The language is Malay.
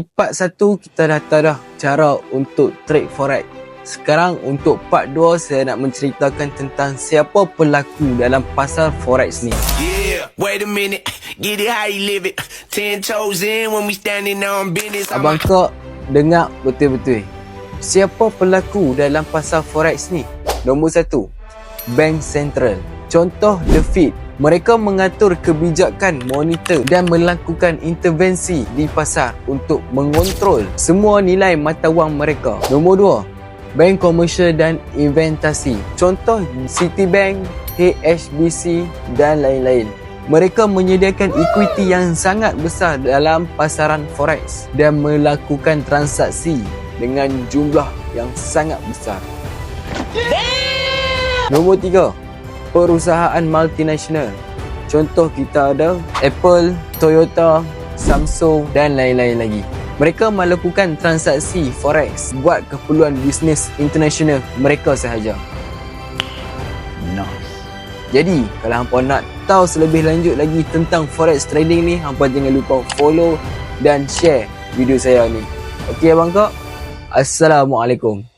Part 1 kita dah tahu dah cara untuk trade forex. Sekarang untuk part 2 saya nak menceritakan tentang siapa pelaku dalam pasar forex ni. Yeah, wait a minute, get it how you live it. 10 toes in when we standing on business. Abang Kak dengar betul-betul. Siapa pelaku dalam pasar forex ni? Nombor 1, Bank Sentral. Contoh The Fed. Mereka mengatur kebijakan, monitor dan melakukan intervensi di pasar untuk mengontrol semua nilai mata wang mereka. Nombor 2, Bank Komersial dan Investasi. Contoh Citibank, HSBC dan lain-lain. Mereka menyediakan equity yang sangat besar dalam pasaran forex dan melakukan transaksi dengan jumlah yang sangat besar. Nombor 3, perusahaan multinasional. Contoh kita ada Apple, Toyota, Samsung dan lain-lain lagi. Mereka melakukan transaksi forex buat keperluan bisnes international mereka sahaja. Nice. Jadi, kalau hampa nak tahu selebih lanjut lagi tentang forex trading ni, hampa jangan lupa follow dan share video saya ni. Okey abang Kak? Assalamualaikum.